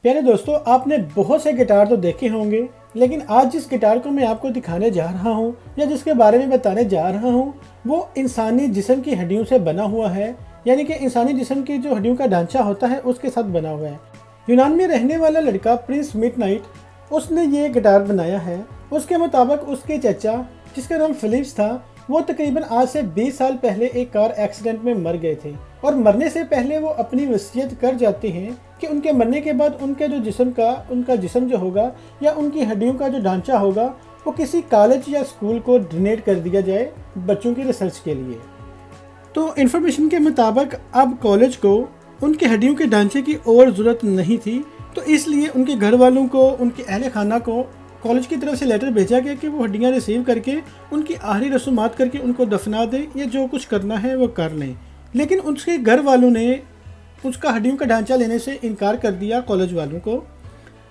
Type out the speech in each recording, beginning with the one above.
प्यारे दोस्तों, आपने बहुत से गिटार तो देखे होंगे, लेकिन आज जिस गिटार को मैं आपको दिखाने जा रहा हूँ या जिसके बारे में बताने जा रहा हूँ वो इंसानी जिस्म की हड्डियों से बना हुआ है। यानी कि इंसानी जिस्म की जो हड्डियों का ढांचा होता है उसके साथ बना हुआ है। यूनान में रहने वाला लड़का प्रिंस मिडनाइट, उसने ये गिटार बनाया है। उसके मुताबिक उसके चचा, जिसका नाम फिलिप्स था, वो तकरीबन आज से 20 साल पहले एक कार एक्सीडेंट में मर गए थे और मरने से पहले वो अपनी वसीयत कर जाते हैं कि उनके मरने के बाद उनके जो उनका जिस्म जो होगा या उनकी हड्डियों का जो ढांचा होगा वो किसी कॉलेज या स्कूल को डोनेट कर दिया जाए बच्चों की रिसर्च के लिए। तो इन्फॉर्मेशन के मुताबिक अब कॉलेज को उनकी हड्डियों के ढांचे की और ज़रूरत नहीं थी, तो इसलिए उनके घर वालों को, उनके अहल खाना को कॉलेज की तरफ से लेटर भेजा गया कि वो हड्डियाँ रिसीव करके उनकी आखिरी रसूमात करके उनको दफना दें या जो कुछ करना है वो कर लें। लेकिन उसके घर वालों ने उसका हड्डियों का ढांचा लेने से इनकार कर दिया कॉलेज वालों को।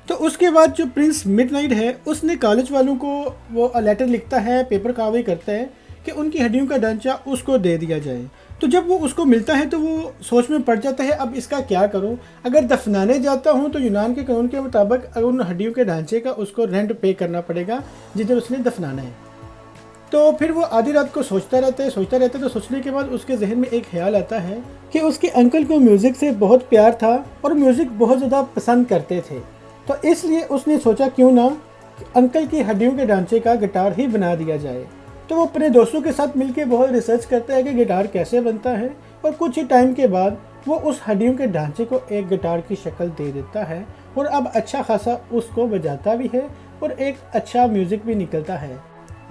तो उसके बाद जो प्रिंस मिडनाइट है उसने कॉलेज वालों को वो लेटर लिखता है, पेपर कार्रवाई करता है कि उनकी हड्डियों का ढांचा उसको दे दिया जाए। तो जब वो उसको मिलता है तो वो सोच में पड़ जाता है, अब इसका क्या करूं? अगर दफनाने जाता हूं तो यूनान के कानून के मुताबिक उन हड्डियों के ढांचे का उसको रेंट पे करना पड़ेगा जिधर उसने दफनाना है। तो फिर वो आधी रात को सोचता रहता है। तो सोचने के बाद उसके जहन में एक ख्याल आता है कि उसके अंकल को म्यूज़िक से बहुत प्यार था और म्यूज़िक बहुत ज़्यादा पसंद करते थे। तो इसलिए उसने सोचा क्यों ना अंकल की हड्डियों के ढांचे का गिटार ही बना दिया जाए। तो वो अपने दोस्तों के साथ मिलकर बहुत रिसर्च करता है कि गिटार कैसे बनता है और कुछ ही टाइम के बाद वो उस हड्डियों के ढांचे को एक गिटार की शक्ल दे देता है और अब अच्छा खासा उसको बजाता भी है और एक अच्छा म्यूज़िक भी निकलता है।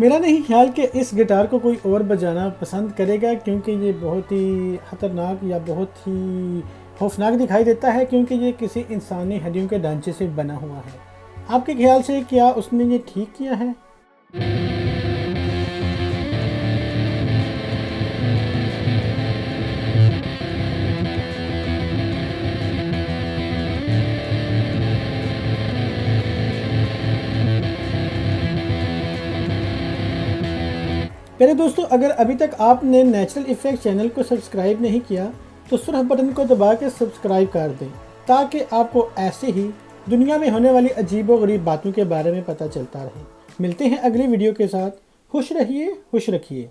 मेरा नहीं ख्याल कि इस गिटार को कोई और बजाना पसंद करेगा, क्योंकि ये बहुत ही ख़तरनाक या बहुत ही खौफनाक दिखाई देता है, क्योंकि ये किसी इंसानी हड्डियों के ढांचे से बना हुआ है। आपके ख्याल से क्या उसने ये ठीक किया है? मेरे दोस्तों, अगर अभी तक आपने नेचुरल इफेक्ट चैनल को सब्सक्राइब नहीं किया तो सुर्ख बटन को दबा के सब्सक्राइब कर दें, ताकि आपको ऐसे ही दुनिया में होने वाली अजीब व गरीब बातों के बारे में पता चलता रहे। मिलते हैं अगली वीडियो के साथ। खुश रहिए, खुश रखिए।